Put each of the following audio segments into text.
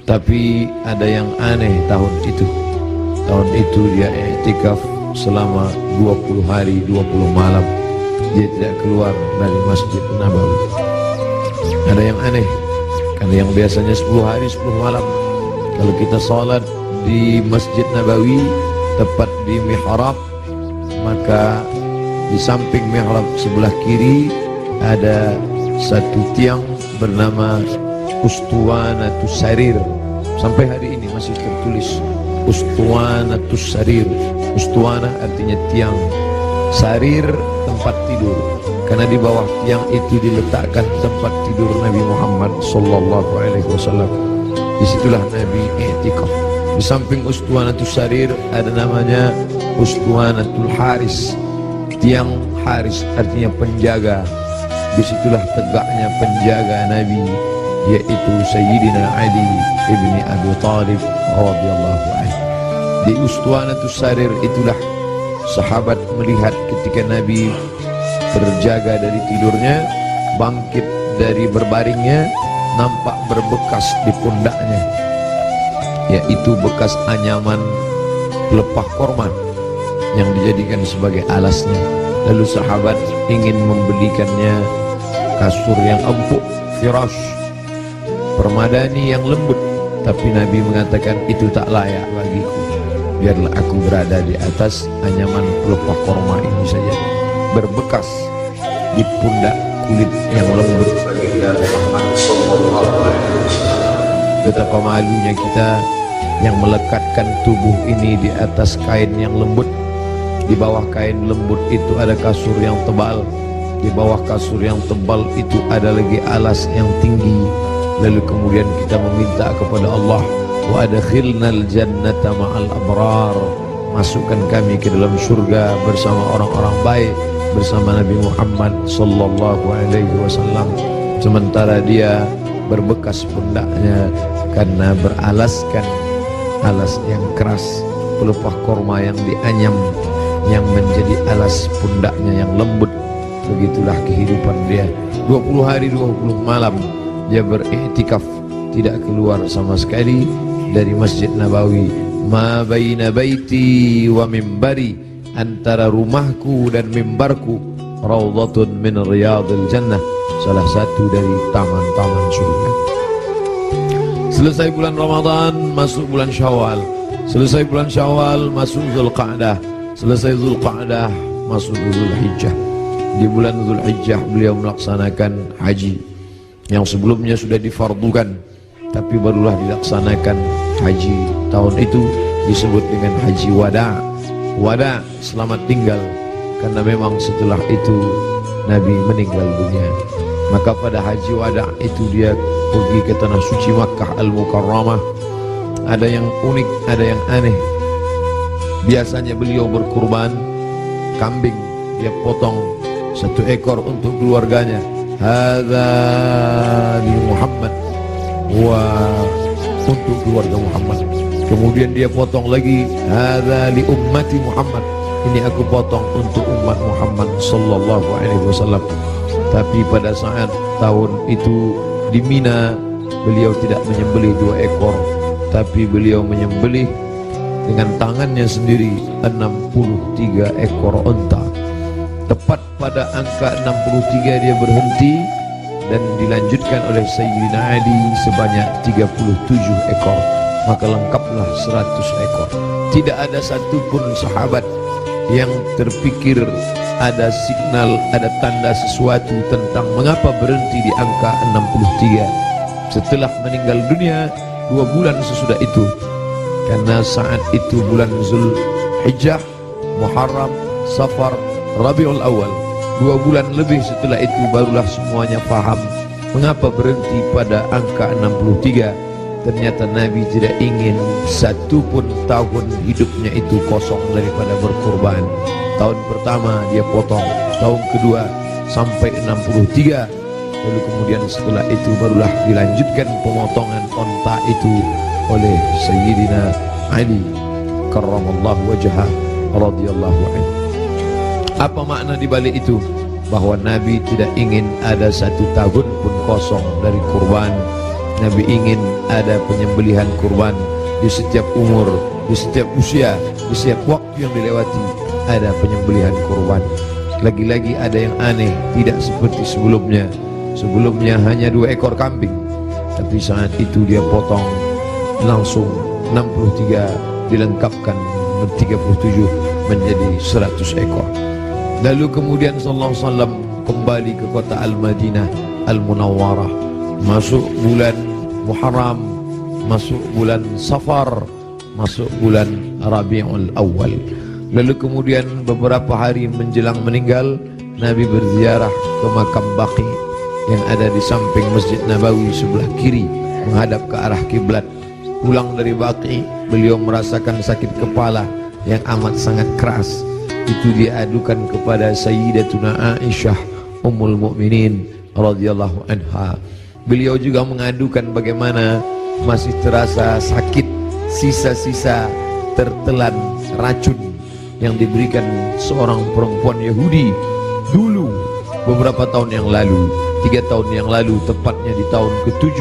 Tapi ada yang aneh tahun itu. Tahun itu dia i'tikaf selama 20 hari 20 malam. Dia tidak keluar dari Masjid Nabawi. Ada yang aneh, karena yang biasanya 10 hari 10 malam. Kalau kita salat di Masjid Nabawi tepat di mihrab, maka di samping mihrab sebelah kiri ada satu tiang bernama Ustuwanatus Sarir. Sampai hari ini masih tertulis Ustuwanatus Sarir. Ustuwana artinya tiang, sarir tempat tidur, karena di bawah tiang itu diletakkan tempat tidur Nabi Muhammad sallallahu alaihi wasallam. Disitulah Nabi i'tikaf. Di samping Ustuwanatus Sarir ada namanya Ustuwanatul Haris, tiang Haris artinya penjaga. Disitulah tegaknya penjaga Nabi, yaitu Sayyidina Ali ibni Abi Thalib radhiyallahu anhu. Di Ustuwanatus Sarir itulah sahabat melihat ketika Nabi terjaga dari tidurnya, bangkit dari berbaringnya, nampak berbekas di pundaknya, yaitu bekas anyaman pelepah korma yang dijadikan sebagai alasnya. Lalu sahabat ingin membelikannya kasur yang empuk, firash, permadani yang lembut, tapi Nabi mengatakan itu tak layak bagiku. Biarlah aku berada di atas anyaman pelepah korma ini saja, berbekas di pundak kulit yang lembut. Betapa malunya kita yang melekatkan tubuh ini di atas kain yang lembut. Di bawah kain lembut itu ada kasur yang tebal. Di bawah kasur yang tebal itu ada lagi alas yang tinggi. Lalu kemudian kita meminta kepada Allah, wa adkhilnal jannata ma'al abrar, masukkan kami ke dalam surga bersama orang-orang baik, bersama Nabi Muhammad sallallahu alaihi wasallam. Sementara dia berbekas pundaknya karena beralaskan alas yang keras, pelepah korma yang dianyam, yang menjadi alas pundaknya yang lembut. Begitulah kehidupan dia. 20 hari 20 malam dia beriktikaf, tidak keluar sama sekali dari Masjid Nabawi. Ma baina baiti wa mimbari, antara rumahku dan mimbarku raudhatun min riyadil jannah, salah satu dari taman-taman surga. Selesai bulan Ramadan, masuk bulan Syawal. Selesai bulan Syawal, masuk Zulqa'dah. Selesai Zulqa'dah, masuk Zulhijjah. Di bulan Zulhijjah beliau melaksanakan haji yang sebelumnya sudah difardukan, tapi barulah dilaksanakan haji tahun itu, disebut dengan haji wada. Wada, selamat tinggal, karena memang setelah itu Nabi meninggal dunia. Maka pada haji wada itu dia pergi ke tanah suci Makkah Al-Mukarramah. Ada yang unik, ada yang aneh. Biasanya beliau berkurban kambing, dia potong 1 ekor untuk keluarganya. Hadza li Muhammad, wa untuk keluarga Muhammad. Kemudian dia potong lagi, hadza li ummati Muhammad, ini aku potong untuk umat Muhammad sallallahu alaihi wasallam. Tapi pada saat tahun itu di Mina, beliau tidak menyembelih 2 ekor, tapi beliau menyembelih dengan tangannya sendiri 63 ekor unta. Tepat pada angka 63 dia berhenti dan dilanjutkan oleh Sayyidina Ali sebanyak 37 ekor. Maka lengkaplah 100 ekor. Tidak ada satupun sahabat yang terpikir ada signal, ada tanda sesuatu tentang mengapa berhenti di angka 63 setelah meninggal dunia 2 bulan sesudah itu. Karena saat itu bulan Zulhijjah, Muharram, Safar, Rabiul Awal, 2 bulan lebih setelah itu barulah semuanya paham mengapa berhenti pada angka 63. Ternyata Nabi tidak ingin satupun tahun hidupnya itu kosong daripada berkurban. Tahun pertama dia potong, tahun kedua sampai 63. Lalu kemudian setelah itu barulah dilanjutkan pemotongan onta itu oleh Sayyidina Ali karramallahu wajhah radhiyallahu anhu. Apa makna di balik itu? Bahwa Nabi tidak ingin ada 1 tahun pun kosong dari kurban. Nabi ingin ada penyembelihan kurban. Di setiap umur, di setiap usia, di setiap waktu yang dilewati ada penyembelihan kurban. Lagi-lagi ada yang aneh, tidak seperti sebelumnya. Sebelumnya hanya 2 ekor kambing, tapi saat itu dia potong langsung 63, dilengkapkan 37 menjadi 100 ekor. Lalu kemudian sallallahu alaihi wasallam kembali ke kota Al-Madinah Al-Munawwarah, masuk bulan Muharram, masuk bulan Safar, masuk bulan Rabiul Awal. Lalu kemudian beberapa hari menjelang meninggal, Nabi berziarah ke makam Baqi yang ada di samping Masjid Nabawi sebelah kiri menghadap ke arah kiblat. Pulang dari Baqi, beliau merasakan sakit kepala yang amat sangat keras. Itu dia adukan kepada Sayyidatuna Aisyah Ummul Mukminin radhiyallahu anha. Beliau juga mengadukan bagaimana masih terasa sakit, sisa-sisa tertelan racun yang diberikan seorang perempuan Yahudi dulu beberapa tahun yang lalu, 3 tahun yang lalu, tepatnya di tahun ke-7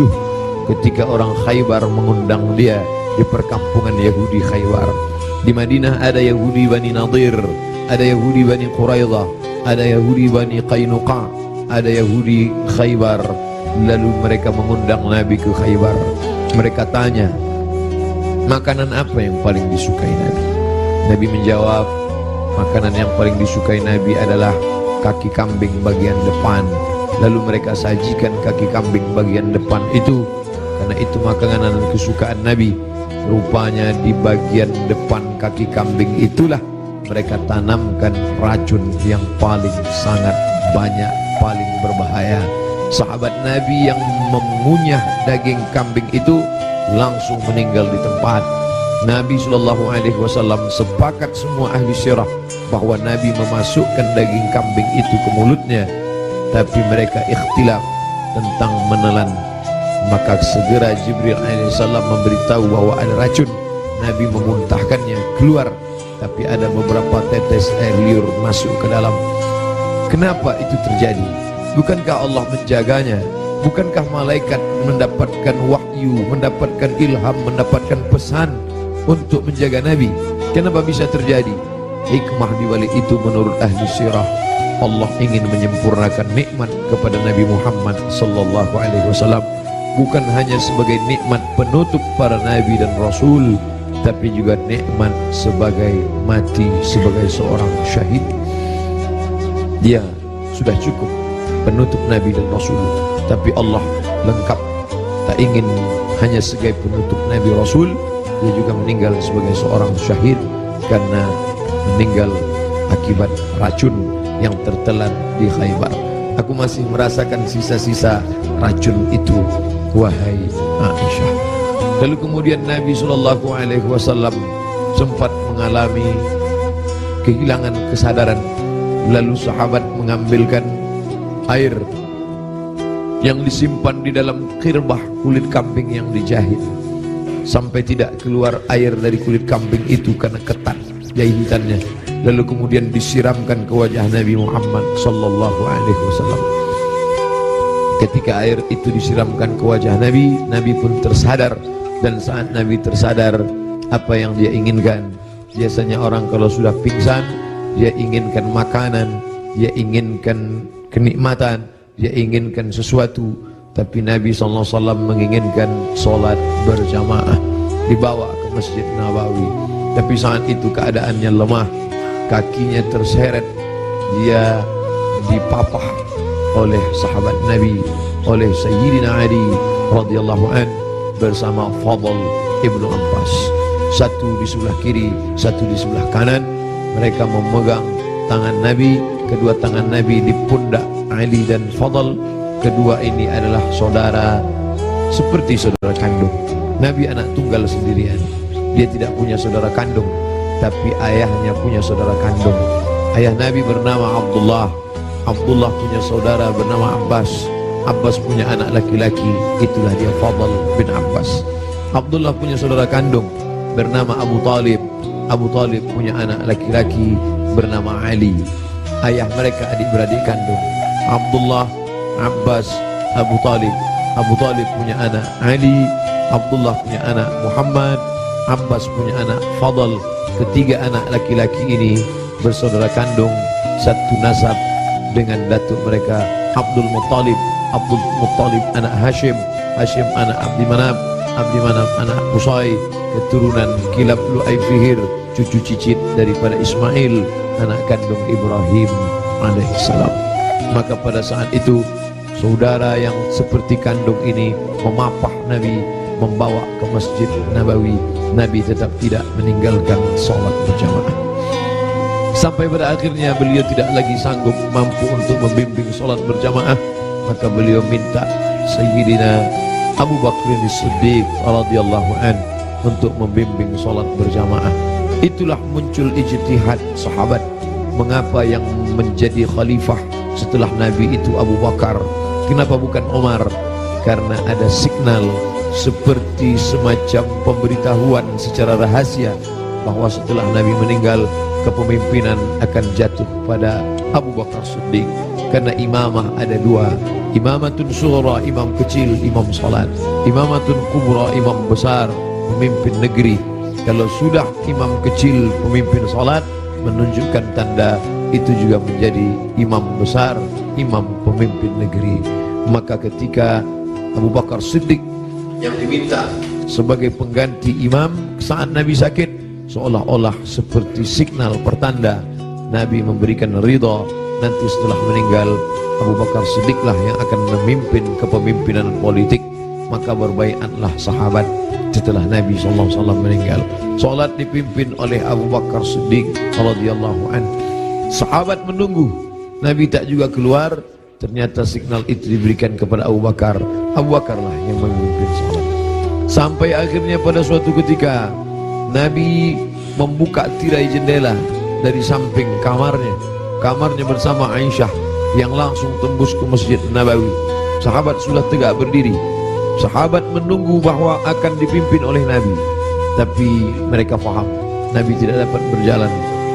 ketika orang Khaybar mengundang dia di perkampungan Yahudi Khaybar. Di Madinah ada Yahudi Bani Nadir, ada Yahudi Bani Quraidah, ada Yahudi Bani Qainuqa, ada Yahudi Khaybar. Lalu mereka mengundang Nabi ke Khaybar. Mereka tanya, makanan apa yang paling disukai Nabi? Nabi menjawab, makanan yang paling disukai Nabi adalah kaki kambing bagian depan. Lalu mereka sajikan kaki kambing bagian depan itu, karena itu makanan kesukaan Nabi. Rupanya di bagian depan kaki kambing itulah mereka tanamkan racun yang paling sangat banyak, paling berbahaya. Sahabat Nabi yang mengunyah daging kambing itu langsung meninggal di tempat. Nabi SAW sepakat semua ahli sirah bahwa Nabi memasukkan daging kambing itu ke mulutnya, tapi mereka ikhtilaf tentang menelan. Maka segera Jibril alaihissalam memberitahu bahwa ada racun. Nabi memuntahkannya keluar, tapi ada beberapa tetes air liur masuk ke dalam. Kenapa itu terjadi? Bukankah Allah menjaganya? Bukankah malaikat mendapatkan wahyu, mendapatkan ilham, mendapatkan pesan untuk menjaga Nabi? Kenapa bisa terjadi? Hikmah di balik itu menurut ahli sirah, Allah ingin menyempurnakan nikmat kepada Nabi Muhammad sallallahu alaihi wasallam, bukan hanya sebagai nikmat penutup para nabi dan rasul, tapi juga nikmat sebagai mati sebagai seorang syahid. Dia sudah cukup penutup nabi dan rasul, tapi Allah lengkap. Tak ingin hanya sebagai penutup nabi rasul, dia juga meninggal sebagai seorang syahid karena meninggal akibat racun yang tertelan di Khaybar. Aku masih merasakan sisa-sisa racun itu, wahai Aisyah. Lalu kemudian Nabi SAW sempat mengalami kehilangan kesadaran. Lalu sahabat mengambilkan air yang disimpan di dalam khirbah kulit kambing yang dijahit, sampai tidak keluar air dari kulit kambing itu karena ketat jahitannya. Lalu kemudian disiramkan ke wajah Nabi Muhammad SAW. Ketika air itu disiramkan ke wajah Nabi, Nabi pun tersadar. Dan saat Nabi tersadar, apa yang dia inginkan? Biasanya orang kalau sudah pingsan, dia inginkan makanan, dia inginkan kenikmatan, dia inginkan sesuatu. Tapi Nabi SAW menginginkan sholat berjamaah, dibawa ke Masjid Nabawi. Tapi saat itu keadaannya lemah, kakinya terseret, dia dipapah oleh sahabat Nabi, oleh Sayyidina Ali radhiyallahu an bersama Fadl ibnu Abbas. Satu di sebelah kiri, satu di sebelah kanan. Mereka memegang tangan Nabi, kedua tangan Nabi di pundak Ali dan Fadl. Kedua ini adalah saudara, seperti saudara kandung. Nabi anak tunggal sendirian, dia tidak punya saudara kandung, tapi ayahnya punya saudara kandung. Ayah Nabi bernama Abdullah, Abdullah punya saudara bernama Abbas, Abbas punya anak laki-laki, itulah dia Fadl bin Abbas. Abdullah punya saudara kandung bernama Abu Talib, Abu Talib punya anak laki-laki bernama Ali. Ayah mereka adik-beradik kandung, Abdullah, Abbas, Abu Talib. Abu Talib punya anak Ali, Abdullah punya anak Muhammad, Abbas punya anak Fadl. Ketiga anak laki-laki ini bersaudara kandung, satu nasab dengan datuk mereka Abdul Muttalib. Abdul Muttalib anak Hashim, Hashim anak Abdi Manaf, Abdi Manaf anak Qusay, keturunan Kilab Lu'ay Fihir, cucu cicit daripada Ismail, anak kandung Ibrahim alaihissalam. Maka pada saat itu saudara yang seperti kandung ini memapah Nabi, membawa ke Masjid Nabawi. Nabi tetap tidak meninggalkan sholat berjamaah. Sampai pada akhirnya beliau tidak lagi sanggup mampu untuk membimbing sholat berjamaah, maka beliau minta Sayyidina Abu Bakr As-Siddiq radhiyallahu an untuk membimbing sholat berjamaah. Itulah muncul ijtihad sahabat. Mengapa yang menjadi khalifah setelah Nabi itu Abu Bakar? Kenapa bukan Umar? Karena ada signal seperti semacam pemberitahuan secara rahasia bahwa setelah Nabi meninggal, kepemimpinan akan jatuh pada Abu Bakar Siddiq. Karena imamah ada dua, imamatun sughra, imam kecil, imam salat, imamatun kubra, imam besar, pemimpin negeri. Kalau sudah imam kecil, pemimpin salat, menunjukkan tanda itu juga menjadi imam besar, imam pemimpin negeri. Maka ketika Abu Bakar Siddiq yang diminta sebagai pengganti imam saat Nabi sakit, seolah-olah seperti signal pertanda Nabi memberikan ridha, nanti setelah meninggal Abu Bakar Siddiqlah yang akan memimpin kepemimpinan politik. Maka berbaiatlah sahabat setelah Nabi SAW meninggal. Salat dipimpin oleh Abu Bakar Siddiq radhiyallahu anhu. Sahabat menunggu, Nabi tak juga keluar. Ternyata signal itu diberikan kepada Abu Bakar. Abu Bakarlah yang memimpin salat. Sampai akhirnya pada suatu ketika Nabi membuka tirai jendela dari samping kamarnya bersama Aisyah yang langsung tembus ke Masjid Nabawi. Sahabat sudah tegak berdiri. Sahabat menunggu bahwa akan dipimpin oleh Nabi, tapi mereka faham Nabi tidak dapat berjalan.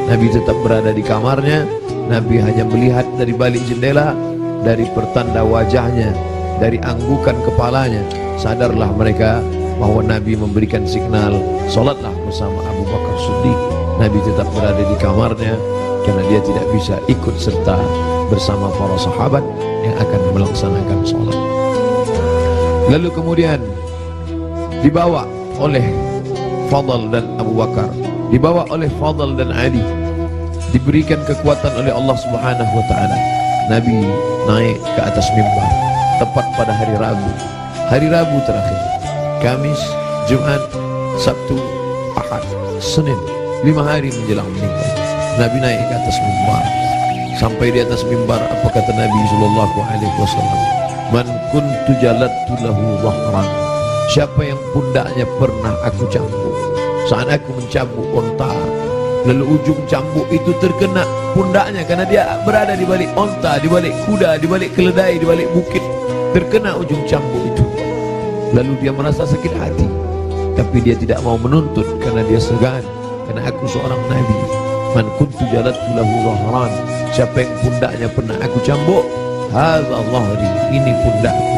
Nabi tetap berada di kamarnya. Nabi hanya melihat dari balik jendela, dari pertanda wajahnya, dari anggukan kepalanya. Sadarlah mereka bahwa Nabi memberikan signal, solatlah bersama Abu Bakar Siddiq. Nabi tetap berada di kamarnya karena dia tidak bisa ikut serta bersama para sahabat yang akan melaksanakan solat. Lalu kemudian dibawa oleh Fadl dan Abu Bakar, dibawa oleh Fadl dan Ali, diberikan kekuatan oleh Allah Subhanahu wa taala. Nabi naik ke atas mimbar tepat pada hari Rabu terakhir. Kamis, Jumat, Sabtu, Ahad, Senin, 5 hari menjelang meninggal. Nabi naik ke atas mimbar. Sampai di atas mimbar, apa kata Nabi sallallahu alaihi wasallam? Man kuntu jalattu lahu dhahran. Siapa yang pundaknya pernah aku cambuk, saat aku mencambuk onta, lalu ujung cambuk itu terkena pundaknya karena dia berada di balik onta, di balik kuda, di balik keledai, di balik bukit, terkena ujung cambuk itu. Lalu dia merasa sakit hati, tapi dia tidak mau menuntut karena dia segan, karena aku seorang nabi. Man kuntu jalattu lahu dhahran. Siapa yang pundaknya pernah aku cambuk, hadza dhahri, ini pundakku,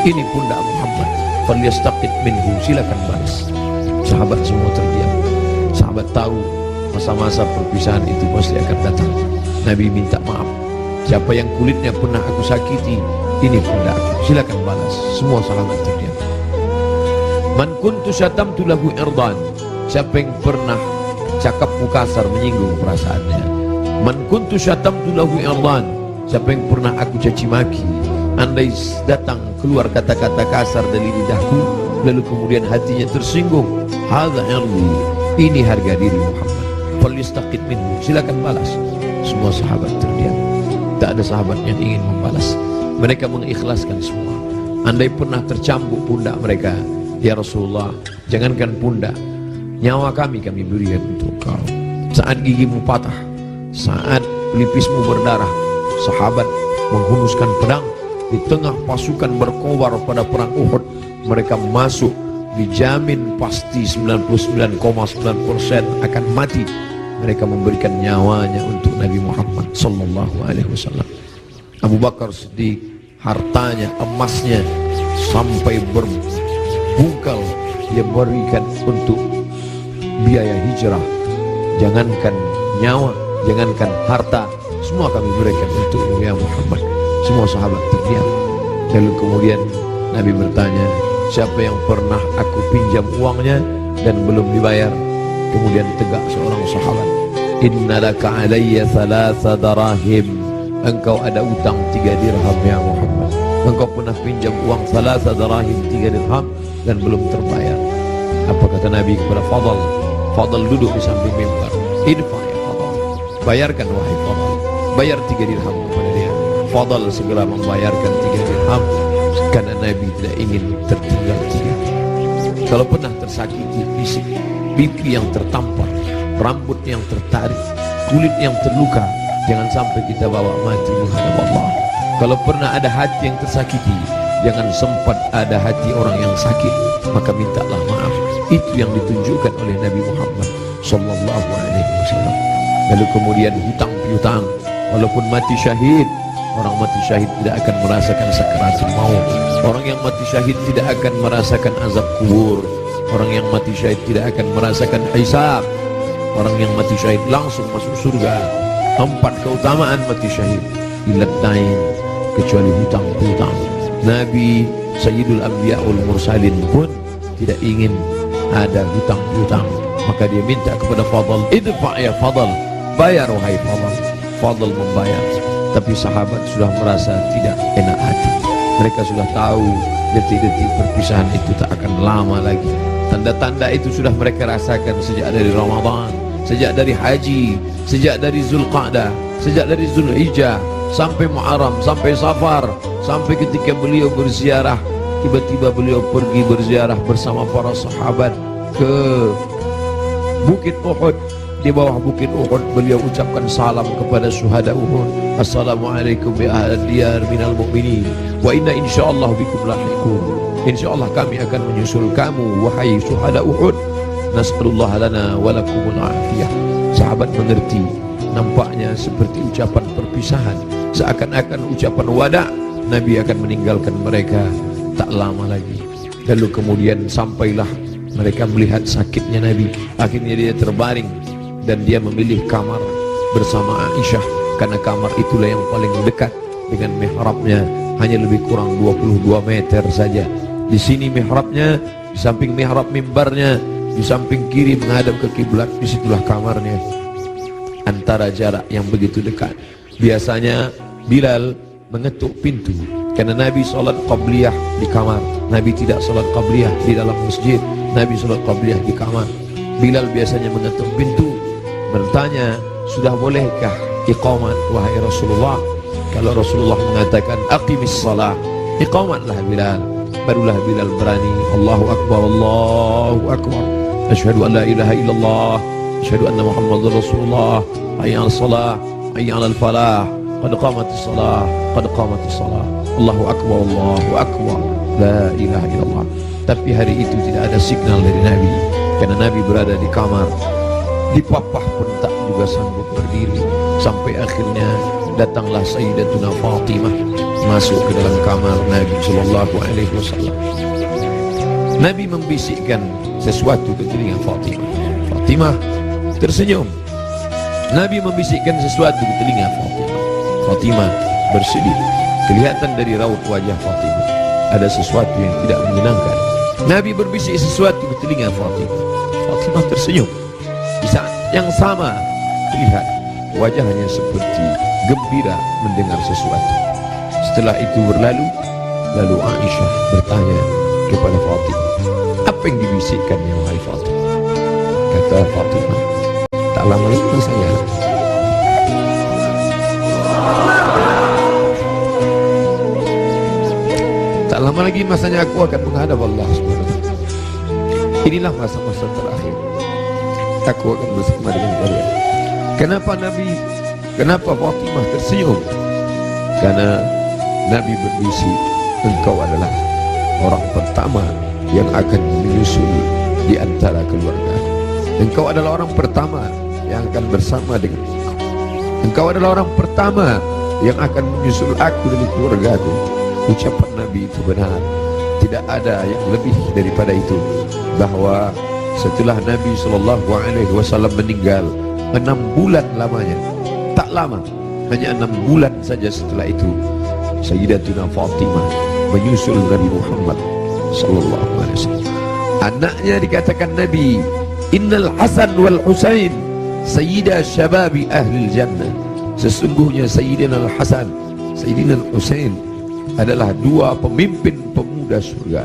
ini pundak Muhammad, falyastaqit minhu, silakan balas. Sahabat semua terdiam. Sahabat tahu masa-masa perpisahan itu pasti akan datang. Nabi minta maaf. Siapa yang kulitnya pernah aku sakiti, ini pundakku, silakan balas. Semua sahabat terdiam. Man kuntu syatamtu lahu irdan. Siapa yang pernah cakapmu kasar, menyinggung perasaannya. Man kuntu syatamtu lahu irdan. Siapa yang pernah aku caci maki, andai datang keluar kata-kata kasar dari lidahku, lalu kemudian hatinya tersinggung, hadza irdi, ini harga diri Muhammad, falyastaqit minhu, silakan balas. Semua sahabat terdiam. Tak ada sahabat yang ingin membalas. Mereka mengikhlaskan semua. Andai pernah tercambuk pundak mereka, ya Rasulullah, jangankan pundak, nyawa kami berikan untuk kau. Saat gigimu patah, saat pelipismu berdarah, sahabat menghunuskan pedang di tengah pasukan berkobar pada perang Uhud. Mereka masuk, dijamin pasti 99,9% akan mati. Mereka memberikan nyawanya untuk Nabi Muhammad sallallahu alaihi wasallam. Abu Bakar Siddiq, hartanya, emasnya sampai bungkal dia berikan untuk biaya hijrah. Jangankan nyawa, jangankan harta, semua kami berikan untuk ya Muhammad. Semua sahabat terdiam. Lalu kemudian Nabi bertanya, siapa yang pernah aku pinjam uangnya dan belum dibayar? Kemudian tegak seorang sahabat, innalaka alayya thalatha darahim. Engkau ada utang 3 dirham ya Muhammad. Engkau pernah pinjam uang thalatha darahim, 3 dirham dan belum terbayar. Apa kata Nabi kepada Fadl? Fadl duduk di samping mimbar. Idfa ya Fadl, bayarkan wahai Fadl. Bayar 3 dirham kepada dia. Fadl segera membayarkan 3 dirham karena Nabi tidak ingin tertinggal 3. Kalau pernah tersakiti fisik, pipi yang tertampar, rambut yang tertarik, kulit yang terluka, jangan sampai kita bawa mati menghadap Allah. Kalau pernah ada hati yang tersakiti, jangan sempat ada hati orang yang sakit, maka mintalah maaf. Itu yang ditunjukkan oleh Nabi Muhammad sallallahu alaihi wasallam. Lalu kemudian hutang piutang, walaupun mati syahid, orang mati syahid tidak akan merasakan sakaratul maut. Orang yang mati syahid tidak akan merasakan azab kubur. Orang yang mati syahid tidak akan merasakan hisab. Orang yang mati syahid langsung masuk surga. 4 keutamaan mati syahid. Ilat dain, kecuali hutang piutang. Nabi Sayyidul Anbiya wal Mursalin pun tidak ingin ada hutang piutang, maka dia minta kepada Fadl, idfa ya Fadl, bayar wahai Fadl. Fadl membayar. Tapi sahabat sudah merasa tidak enak hati. Mereka sudah tahu detik-detik perpisahan itu tak akan lama lagi. Tanda-tanda itu sudah mereka rasakan sejak dari Ramadan, sejak dari haji, sejak dari Zulqa'dah, sejak dari Zulhijjah, sampai Muharram, sampai Safar, sampai ketika beliau berziarah. Tiba-tiba beliau pergi berziarah bersama para sahabat ke Bukit Uhud. Di bawah Bukit Uhud beliau ucapkan salam kepada syuhada Uhud. Assalamualaikum ya ahlal diyar minal mu'minin wa inna insyaallah bikum lahiqun. Insyaallah kami akan menyusul kamu wahai syuhada Uhud. Nas'alullah lana wa lakumul afiyah. Sahabat mengerti, nampaknya seperti ucapan perpisahan, seakan-akan ucapan wada. Nabi akan meninggalkan mereka tak lama lagi. Lalu kemudian sampailah mereka melihat sakitnya Nabi. Akhirnya dia terbaring dan dia memilih kamar bersama Aisyah, karena kamar itulah yang paling dekat dengan mihrabnya, hanya lebih kurang 22 meter saja. Di sini mihrabnya, di samping mihrab mimbarnya, di samping kiri menghadap ke kiblat, disitulah kamarnya. Antara jarak yang begitu dekat. Biasanya Bilal mengetuk pintu karena Nabi sholat qabliyah di kamar. Nabi tidak sholat qabliyah di dalam masjid. Nabi sholat qabliyah di kamar. Bilal biasanya mengetuk pintu, bertanya, sudah bolehkah iqamat wahai Rasulullah? Kalau Rasulullah mengatakan aqimis salah, iqamatlah Bilal. Barulah Bilal berani, Allahu Akbar, Allahu Akbar, asyhadu an la ilaha illallah, asyhadu anna Muhammadar Rasulullah, hayya 'alas salah, hayya 'alal falah, qad qamatis salah, qad qamatis salah, Allahu Akbar, Allahu Akbar, la ilaha illallah. Tapi hari itu tidak ada signal dari Nabi, karena Nabi berada di kamar. Dipapah pun tak juga sanggup berdiri. Sampai akhirnya datanglah Sayyidatuna Fatimah masuk ke dalam kamar Nabi sallallahu alaihi wasallam. Nabi membisikkan sesuatu ke telinga Fatimah. Fatimah tersenyum. Nabi membisikkan sesuatu ke telinga Fatimah. Fatimah bersedih. Kelihatan dari raut wajah Fatimah ada sesuatu yang tidak menyenangkan. Nabi berbisik sesuatu ke telinga Fatimah. Fatimah tersenyum. Di saat yang sama terlihat wajahnya seperti gembira mendengar sesuatu. Setelah itu berlalu, lalu Aisyah bertanya kepada Fatimah, apa yang dibisikkannya wahai Fatimah? Kata Fatimah, tak lama lagi saya tak lama lagi masanya aku akan menghadap Allah SWT. Inilah masa-masa terakhir aku akan bersama dengan kalian. Kenapa Fatimah tersenyum? Karena Nabi berbisik, engkau adalah orang pertama yang akan menyusul di antara keluarga. Engkau adalah orang pertama yang akan bersama dengan engkau. Engkau adalah orang pertama yang akan menyusul aku dari keluargaku. Ucapan Nabi itu benar. Tidak ada yang lebih daripada itu, bahwa setelah Nabi SAW meninggal 6 bulan lamanya, tak lama, hanya 6 bulan saja setelah itu, Sayyidatuna Fatimah menyusul Nabi Muhammad SAW. Anaknya dikatakan Nabi, Innal Hasan wal Husain Sayyida Syababi Ahlil Jannah. Sesungguhnya Sayyidina Al-Hasan, Sayyidina Al-Husain adalah dua pemimpin pemuda surga.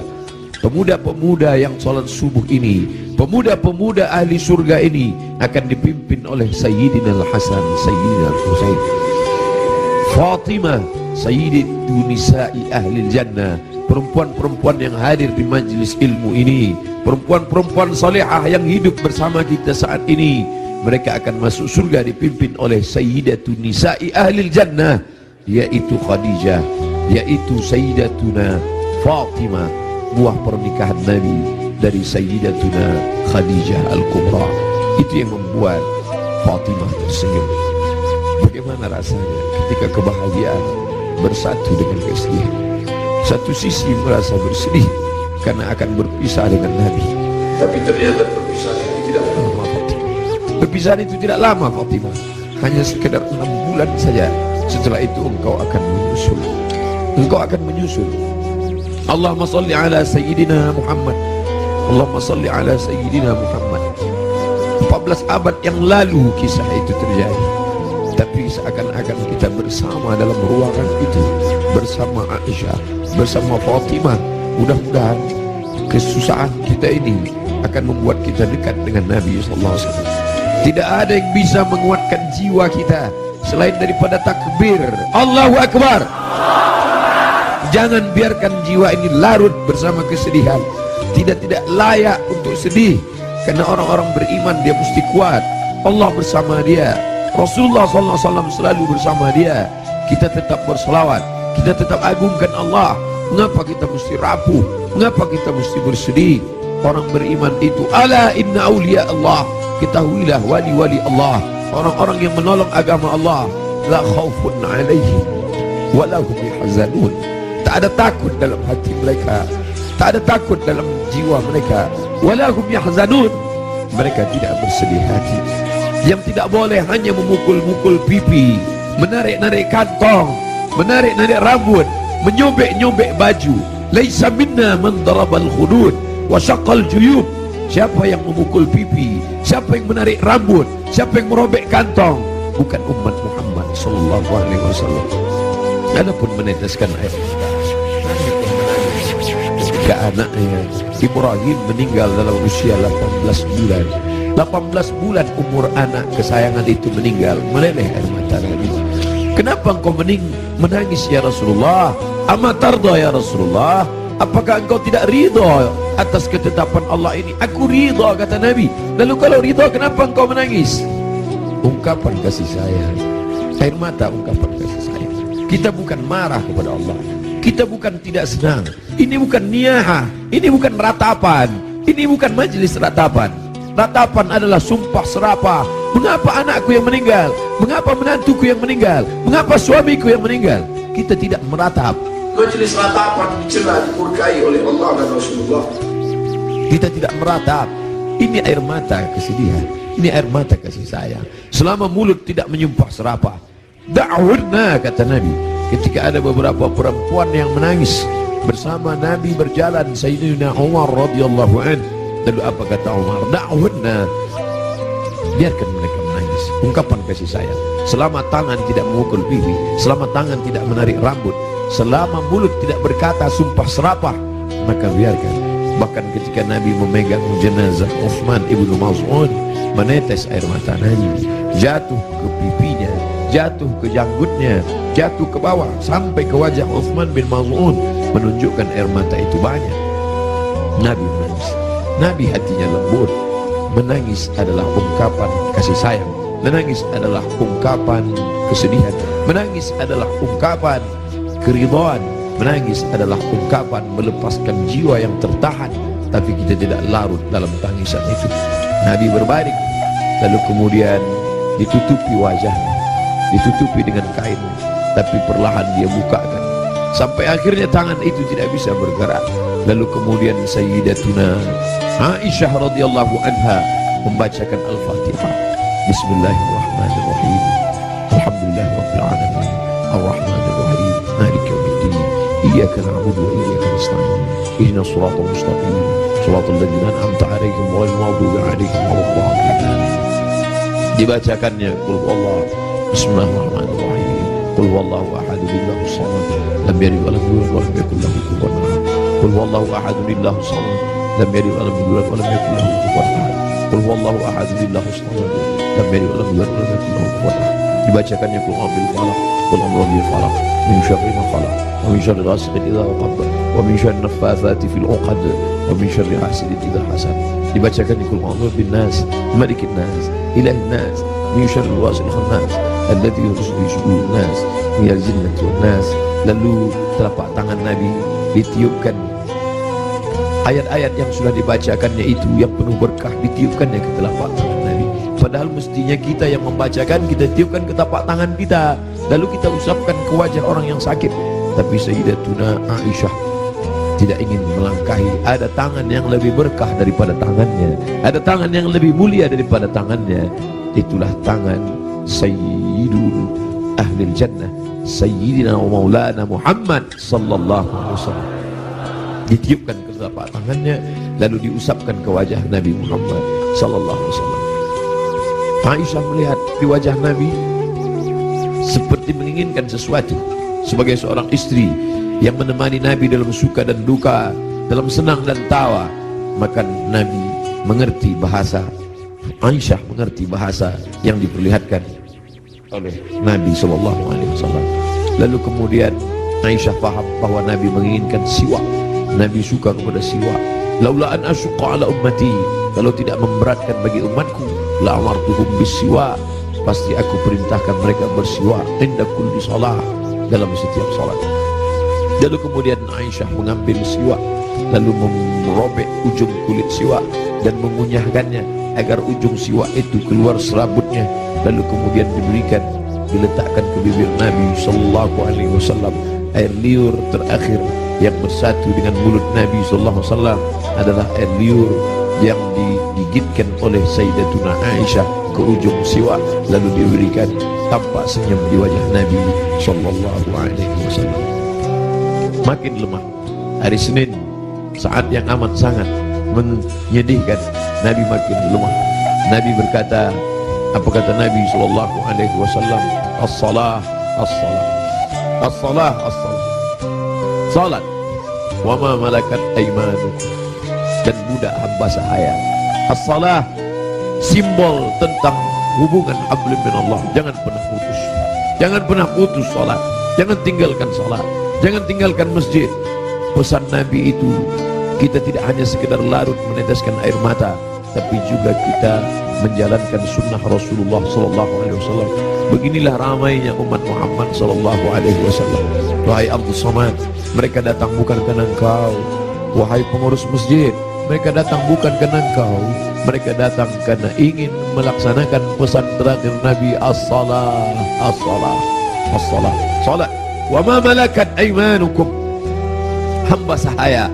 Pemuda-pemuda yang salat subuh ini, pemuda-pemuda ahli surga ini akan dipimpin oleh Sayyidina Al-Hasan, Sayyidina Al-Husain. Fatimah Sayyidatu Nisa'i Ahlil Jannah, perempuan-perempuan yang hadir di majlis ilmu ini, perempuan-perempuan salihah yang hidup bersama kita saat ini, mereka akan masuk surga dipimpin oleh Sayyidatu Nisa'i Ahlil Jannah, yaitu Khadijah, yaitu Sayyidatuna Fatimah, buah pernikahan Nabi dari Sayyidatuna Khadijah Al-Kubra. Itu yang membuat Fatimah tersenyum. Bagaimana rasanya ketika kebahagiaan bersatu dengan kesedihan? Satu sisi merasa bersedih karena akan berpisah dengan Nabi, tapi ternyata perpisahan itu tidak lama, Fatimah. Perpisahan itu tidak lama, Fatimah. Hanya sekedar 6 bulan saja. Setelah itu engkau akan menyusul. Engkau akan menyusul. Allahumma salli ala Sayyidina Muhammad. Allahumma salli ala Sayyidina Muhammad. 14 abad yang lalu kisah itu terjadi, tapi seakan-akan kita bersama dalam ruangan itu, bersama Aisyah, bersama Fatimah. Mudah-mudahan kesusahan kita ini akan membuat kita dekat dengan Nabi SAW. Tidak ada yang bisa menguatkan jiwa kita selain daripada takbir Allahu Akbar. Jangan biarkan jiwa ini larut bersama kesedihan. Tidak layak untuk sedih, karena orang-orang beriman dia mesti kuat. Allah bersama dia, Rasulullah SAW selalu bersama dia. Kita tetap berselawat, kita tetap agungkan Allah. Mengapa kita mesti rapuh? Mengapa kita mesti bersedih? Orang beriman itu, ala inna awliya Allah, ketahuilah wali-wali Allah, orang-orang yang menolong agama Allah, la khaufun alaihim wa lahum yahzanun. Tak ada takut dalam hati mereka, tak ada takut dalam jiwa mereka. Wa lahum yahzanun, mereka tidak bersedih hati. Yang tidak boleh hanya memukul-mukul pipi, menarik-narik kantong, menarik-narik rambut, menyobek-nyobek baju. Laisa minna man darabal khudud wa syaqqal juyub. Siapa yang memukul pipi, siapa yang menarik rambut, siapa yang merobek kantong, bukan umat Muhammad sallallahu alaihi wasallam. Adapun meneteskan air mata, ketika anaknya Ibrahim meninggal dalam usia 18 bulan. 18 bulan umur anak kesayangan itu meninggal, meleleh air mata Nabi. Kenapa engkau menangis ya Rasulullah? Amatarda ya Rasulullah? Apakah engkau tidak ridha atas ketetapan Allah ini? Aku ridha, kata Nabi. Lalu kalau ridha, kenapa engkau menangis? Ungkapan kasih sayang, air mata ungkapan kasih sayang. Kita bukan marah kepada Allah, kita bukan tidak senang. Ini bukan niyahah, ini bukan ratapan, ini bukan majelis ratapan. Ratapan adalah sumpah serapah. Mengapa anakku yang meninggal? Mengapa menantuku yang meninggal? Mengapa suamiku yang meninggal? Kita tidak meratap. Majelis ratapan dicela, dimurkai oleh Allah dan Rasulullah. Kita tidak meratap. Ini air mata kesedihan, ini air mata kasih sayang. Selama mulut tidak menyumpah serapah. Da'wurna, kata Nabi, ketika ada beberapa perempuan yang menangis bersama Nabi berjalan, Sayyidina Umar radhiyallahu anhu. Lalu apa kata Umar? Da'wurna, biarkan mereka menangis. Ungkapan kasih sayang. Selama tangan tidak memukul pipi, selama tangan tidak menarik rambut, selama mulut tidak berkata sumpah serapah, maka biarkan. Bahkan ketika Nabi memegang jenazah Utsman ibnu Maz'un, menetes air mata Nabi, jatuh ke pipinya, jatuh ke janggutnya, jatuh ke bawah sampai ke wajah Utsman bin Maz'un, menunjukkan air mata itu banyak. Nabi menangis. Nabi hatinya lembut. Menangis adalah ungkapan kasih sayang. Menangis adalah ungkapan kesedihan. Menangis adalah ungkapan keridhaan. Menangis adalah ungkapan melepaskan jiwa yang tertahan, tapi kita tidak larut dalam tangisan itu. Nabi berbaring, lalu kemudian ditutupi wajahnya, ditutupi dengan kain, tapi perlahan dia bukakan, sampai akhirnya tangan itu tidak bisa bergerak. Lalu kemudian Sayyidatuna Aisyah radhiyallahu anha membacakan Al-Fatihah. Bismillahirrahmanirrahim. Alhamdulillahirabbil alamin. Arrahmanir rahim. Maliki yaumiddin. Iyyaka na'budu wa iyyaka nasta'in. Ihdinas siratal mustaqim. Siratal ladzina an'amta 'alaihim ghairil maghdubi 'alaihim waladdallin. Dibacakannya qul huwallahu. Bismillahirrahmanirrahim. Qul huwallahu ahad, Allahus samad, lam yalid wa lam yulad wa lam yakul lahu kufuwan ahad. Qul huwallahu ahad, Allahus samad, lam yalid wa lam yulad wa lam yakul lahu kufuwan ahad. Qul huwallahu ahad, Allahus samad, lam yalid wa lam yulad wa lam yakul lahu kufuwan ahad. Dibacakannya qul a'udzu falaq, qul a'udzu bil falaq, min syarri ma khalaq, wa min syarri ghasiqin idza waqab, wa min syarri naffatsati fil 'uqad, wa min syarri hasidin idza hasad. Dibacakannya qul a'udzu bin nas, malikin nas, ilahin nas, min syarril wasil khannas, alladzi yuwaswisu fi sudurin nas, minal jinnati wan nas. Lalu telapak tangan Nabi ditiupkan, ayat-ayat yang sudah dibacakannya itu yang penuh berkah ditiupkannya ke telapak tangan Nabi. Padahal mestinya kita yang membacakan, kita tiupkan ke telapak tangan kita, lalu kita usapkan ke wajah orang yang sakit. Tapi Sayyidatuna Aisyah tidak ingin melangkahi. Ada tangan yang lebih berkah daripada tangannya, ada tangan yang lebih mulia daripada tangannya. Itulah tangan Sayyidul Ahlil Jannah, Sayyidina wa Maulana Muhammad sallallahu alaihi wasallam. Ditiupkan ke telapak tangannya, lalu diusapkan ke wajah Nabi Muhammad sallallahu alaihi wasallam. Aisyah melihat di wajah Nabi seperti menginginkan sesuatu. Sebagai seorang istri yang menemani Nabi dalam suka dan duka, dalam senang dan tawa, maka Nabi mengerti bahasa. Aisyah mengerti bahasa yang diperlihatkan oleh Nabi SAW. Lalu kemudian Aisyah paham bahwa Nabi menginginkan siwak. Nabi suka kepada siwak. Laula an asyqa ala ummati, kalau tidak memberatkan bagi umatku, la amartuhum bisiwak, pasti aku perintahkan mereka bersiwak inda kulli shalah, dalam setiap salat. Lalu kemudian Aisyah mengambil siwak, lalu merobek ujung kulit siwak dan mengunyahkannya agar ujung siwak itu keluar serabutnya. Lalu kemudian diberikan, diletakkan ke bibir Nabi sallallahu alaihi wasallam. Air liur terakhir yang bersatu dengan mulut Nabi sallallahu alaihi wasallam adalah air liur yang digigitkan oleh Sayyidatuna Aisyah ke ujung siwak, lalu diberikan. Tampak senyum di wajah Nabi sallallahu alaihi wasallam. Makin lemah. Hari Senin, saat yang amat sangat menyedihkan, Nabi makin lemah. Nabi berkata, apa kata Nabi sallallahu alaihi wasallam? As-salah, as-salah, as-salah, as-salah. Salat. Wa ma malakat aymanukum, dan budak hamba sahaya. As-salah, simbol tentang hubungan hablum minallah. Jangan pernah putus. Jangan pernah putus salat. Jangan tinggalkan salat. Jangan tinggalkan masjid. Pesan Nabi itu, kita tidak hanya sekedar larut meneteskan air mata, tapi juga kita menjalankan sunnah Rasulullah sallallahu alaihi wasallam. Beginilah ramainya umat Muhammad sallallahu alaihi wasallam. Wahai Abdus Samad, mereka datang bukan karena engkau. Wahai pengurus masjid, mereka datang bukan karena engkau. Mereka datang karena ingin melaksanakan pesan terakhir Nabi, as-salah, as-salah, as-salah, salat. Wa ma malakat aymanukum, hamba sahaya,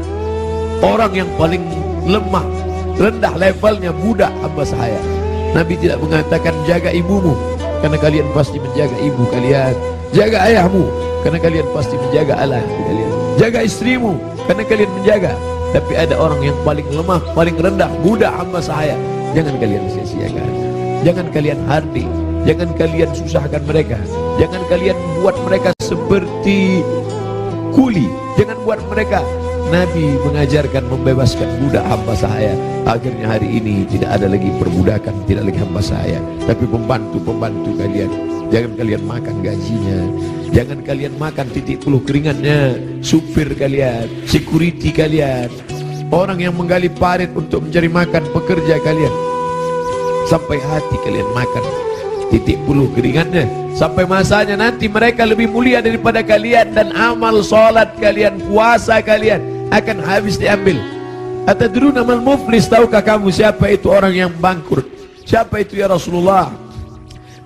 orang yang paling lemah, rendah levelnya, budak hamba sahaya. Nabi tidak mengatakan jaga ibumu, karena kalian pasti menjaga ibu kalian. Jaga ayahmu, karena kalian pasti menjaga ayah kalian. Jaga istrimu, karena kalian menjaga. Tapi ada orang yang paling lemah, paling rendah, budak hamba sahaya. Jangan kalian sia-siakan, jangan kalian hardik, jangan kalian susahkan mereka, jangan kalian buat mereka seperti kuli, jangan buat mereka. Nabi mengajarkan membebaskan budak hamba sahaya. Akhirnya hari ini tidak ada lagi perbudakan, tidak lagi hamba sahaya, tapi pembantu-pembantu kalian. Jangan kalian makan gajinya, jangan kalian makan titik puluh keringatnya. Supir kalian, security kalian, orang yang menggali parit untuk mencari makan, pekerja kalian, sampai hati kalian makan titik puluh keringatnya. Sampai masanya nanti mereka lebih mulia daripada kalian, dan amal salat kalian, puasa kalian akan habis diambil. Atadruna mal muflis, tahukah kamu siapa itu orang yang bangkrut? Siapa itu ya Rasulullah?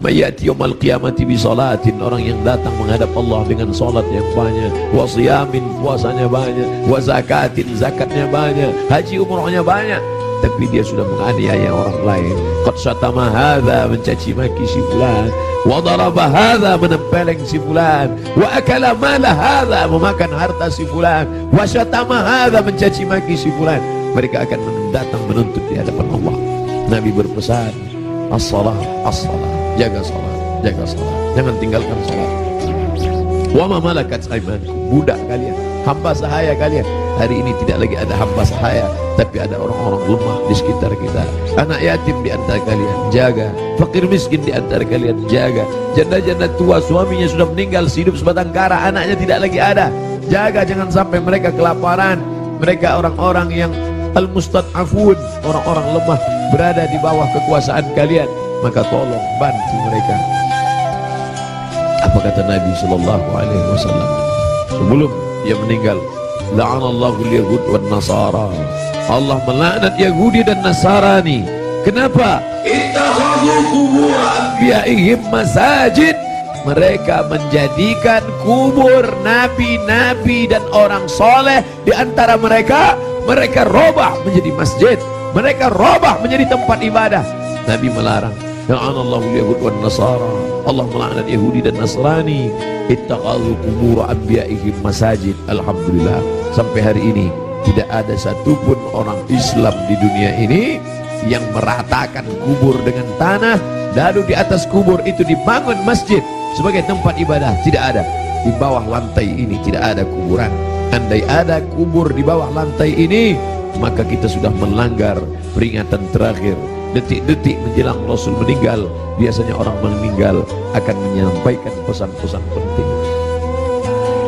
Mayati yaumil qiyamati bi salatin, orang yang datang menghadap Allah dengan salat yang banyak, wa siyamin, puasanya banyak, wa zakatin, zakatnya banyak, haji umrohnya banyak, tapi dia sudah menganiaya orang lain. Qad syatama hadza, mencaci maki si fulan, wa daraba hadza, menempeleng si fulan, wa akala mala hadza, memakan harta si fulan, wa syatama hadza, mencaci maki si fulan. Mereka akan datang menuntut di hadapan Allah. Nabi berpesan, as-salah, as-salah, jaga salat, jaga salat, jangan tinggalkan salat. Wa ma malakat aymanukum, budak kalian, hamba sahaya kalian. Hari ini tidak lagi ada hamba sahaya, tapi ada orang-orang lemah di sekitar kita. Anak yatim di antara kalian, jaga. Fakir miskin di antara kalian, jaga. Janda-janda tua, suaminya sudah meninggal, hidup sebatang kara, anaknya tidak lagi ada, jaga. Jangan sampai mereka kelaparan. Mereka orang-orang yang al-mustad'afun, orang-orang lemah, berada di bawah kekuasaan kalian, maka tolong bantu mereka. Apa kata Nabi sallallahu alaihi wasallam sebelum dia meninggal? La'anallahu al-yahud wan nasara. Allah melaknat Yahudi dan Nasrani. Kenapa? Ittakhadhu qubur anbiya'ihim masajid. Mereka menjadikan kubur nabi-nabi dan orang soleh di antara mereka, mereka robah menjadi masjid, mereka robah menjadi tempat ibadah. Nabi melarang. La'anallahu al-yahud wan nasara. Allah melaknat Yahudi dan Nasrani. Ittakhadhu qubur anbiya'ihim masajid. Alhamdulillah, sampai hari ini tidak ada satupun orang Islam di dunia ini yang meratakan kubur dengan tanah, lalu di atas kubur itu dibangun masjid sebagai tempat ibadah. Tidak ada. Di bawah lantai ini tidak ada kuburan. Andai ada kubur di bawah lantai ini, maka kita sudah melanggar peringatan terakhir. Detik-detik menjelang Rasul meninggal, biasanya orang meninggal akan menyampaikan pesan-pesan penting.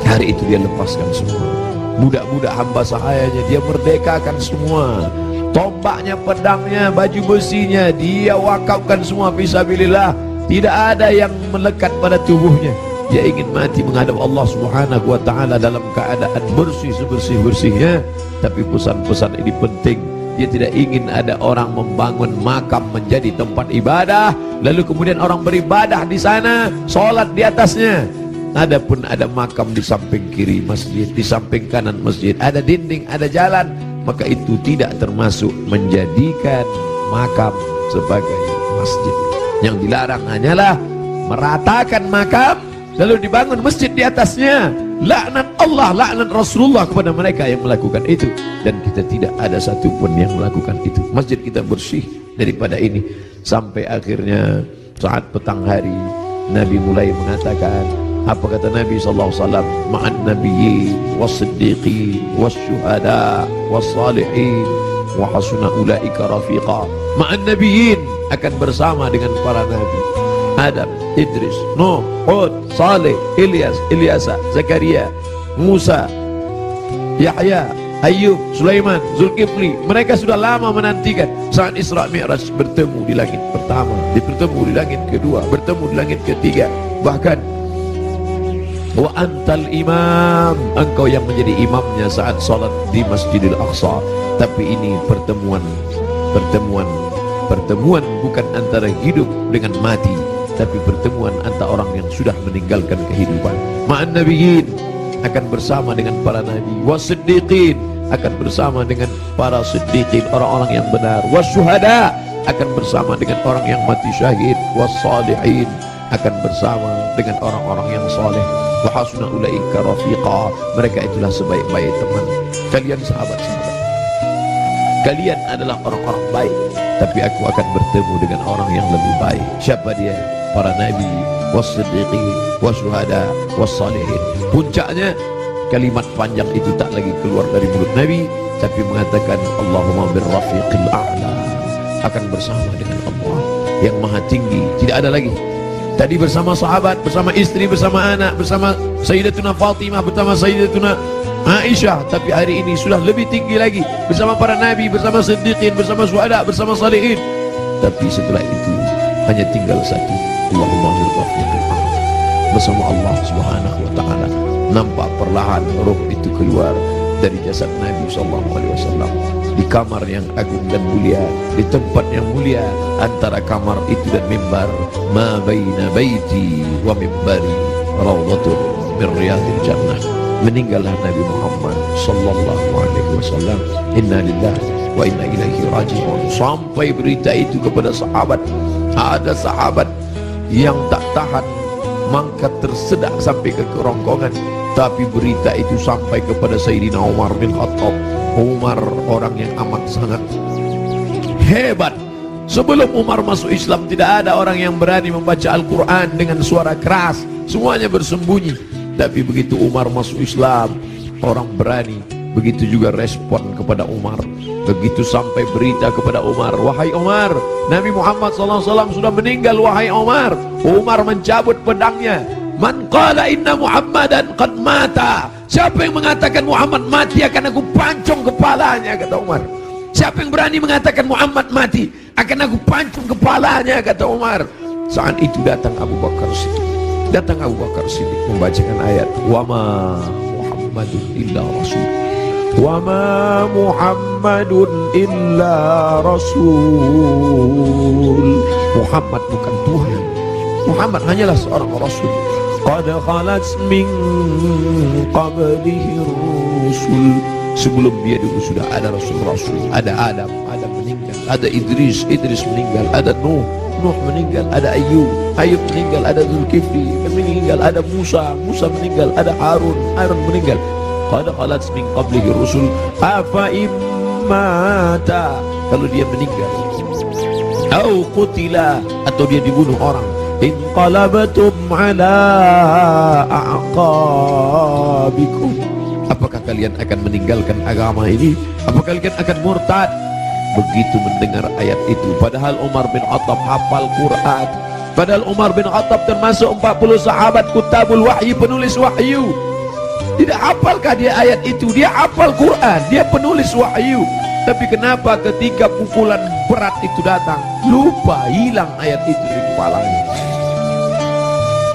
Hari itu dia lepaskan semua. Budak-budak hamba sahayanya dia merdekakan semua. Tombaknya, pedangnya, baju besinya dia wakafkan semua fisabilillah. Tidak ada yang melekat pada tubuhnya. Dia ingin mati menghadap Allah Subhanahu wa ta'ala dalam keadaan bersih sebersih-bersihnya. Tapi pesan-pesan ini penting. Dia tidak ingin ada orang membangun makam menjadi tempat ibadah, lalu kemudian orang beribadah di sana, sholat di atasnya. Adapun ada makam di samping kiri masjid, di samping kanan masjid, ada dinding, ada jalan, maka itu tidak termasuk menjadikan makam sebagai masjid. Yang dilarang hanyalah meratakan makam lalu dibangun masjid di atasnya. Laknat Allah, laknat Rasulullah kepada mereka yang melakukan itu, dan kita tidak ada satupun yang melakukan itu. Masjid kita bersih daripada ini. Sampai akhirnya saat petang hari Nabi mulai mengatakan, apa kata Nabi SAW? Ma'an nabiyyin was-siddiqin was-syuhada was-salihin wa hasuna ulaika rafiqa. Ma'an nabiyyin, akan bersama dengan para nabi, Adam, Idris, Nuh, Hud, Saleh, Ilyas, Ilyasa, Zakaria, Musa, Yahya, Ayub, Sulaiman, Zulkifli. Mereka sudah lama menantikan saat Isra Mi'raj bertemu di langit pertama, bertemu di langit kedua, bertemu di langit ketiga. Bahkan wa antal imam, engkau yang menjadi imamnya saat salat di Masjidil Aqsa. Tapi ini pertemuan bukan antara hidup dengan mati, tapi pertemuan antara orang yang sudah meninggalkan kehidupan. Ma'an nabiyyin, akan bersama dengan para nabi. Was-siddiqin, akan bersama dengan para siddiqin, orang-orang yang benar. Was-syuhada, akan bersama dengan orang yang mati syahid. Was-salihin, akan bersama dengan orang-orang yang saleh. Wa hasuna ulaika rafiqa, mereka itulah sebaik-baik teman. Kalian sahabat-sahabat, kalian adalah orang-orang baik, tapi aku akan bertemu dengan orang yang lebih baik. Siapa dia? Para nabi, was-siddiqin, was-syuhada, was-salihin. Puncaknya kalimat panjang itu tak lagi keluar dari mulut Nabi, tapi mengatakan Allahumma birrafiqil a'la, akan bersama dengan Allah yang maha tinggi. Tidak ada lagi. Tadi bersama sahabat, bersama istri, bersama anak, bersama Sayyidatuna Fatimah, bersama Sayyidatuna Aisyah, tapi hari ini sudah lebih tinggi lagi, bersama para nabi, bersama siddiqin, bersama syuhada, bersama salihin. Tapi setelah itu hanya tinggal satu, Allahumma birrafiqil a'la, bersama Allah Subhanahu wa ta'ala. Nampak perlahan roh itu keluar dari jasad Nabi SAW di kamar yang agung dan mulia, di tempat yang mulia antara kamar itu dan mimbar, ma baina baiti wa mimbari raudhatun min riyadil jannah. Meninggallah Nabi Muhammad sallallahu alaihi wasallam. Inna lillahi wa inna ilaihi raji'un. Sampai berita itu kepada sahabat, ada sahabat yang tak tahan mangkat tersedak sampai ke kerongkongan. Tapi berita itu sampai kepada Sayyidina Umar bin Khattab. Umar orang yang amat sangat hebat. Sebelum Umar masuk Islam tidak ada orang yang berani membaca Al-Quran dengan suara keras, semuanya bersembunyi. Tapi begitu Umar masuk Islam, orang berani. Begitu juga respon kepada Umar. Begitu sampai berita kepada Umar, wahai Umar, Nabi Muhammad SAW sudah meninggal. Wahai Umar, Umar mencabut pedangnya. Man qala inna Muhammadan qad mata. Siapa yang mengatakan Muhammad mati akan aku pancung kepalanya, kata Umar. Siapa yang berani mengatakan Muhammad mati akan aku pancung kepalanya, kata Umar. Saat itu datang Abu Bakar Siddiq. Datang Abu Bakar Siddiq membacakan ayat wa ma Muhammadun illa rasul. Wa ma Muhammadun illa rasul. Muhammad bukan Tuhan. Muhammad hanyalah seorang rasul. Qad khalat min qablihi rusul. Sebelum dia dulu sudah ada rasul-rasul. Ada Adam meninggal. Ada Idris meninggal. Ada Nuh meninggal. Ada Ayub meninggal. Ada Zulkifli meninggal. Ada Musa meninggal. Ada Harun meninggal. Qad khalat min qablihi rusul afa immata, kalau dia meninggal, au qutila, atau dia dibunuh orang, inqalabatum ala a'qabikum, apakah kalian akan meninggalkan agama ini? Apakah kalian akan murtad? Begitu mendengar ayat itu, padahal Umar bin Khattab hafal Quran, padahal Umar bin Khattab termasuk 40 sahabat kutabul wahyi, penulis wahyu. Tidak hafalkah dia ayat itu? Dia hafal Quran, dia penulis wahyu. Tapi kenapa ketika pukulan berat itu datang, lupa, hilang ayat itu dari kepalanya?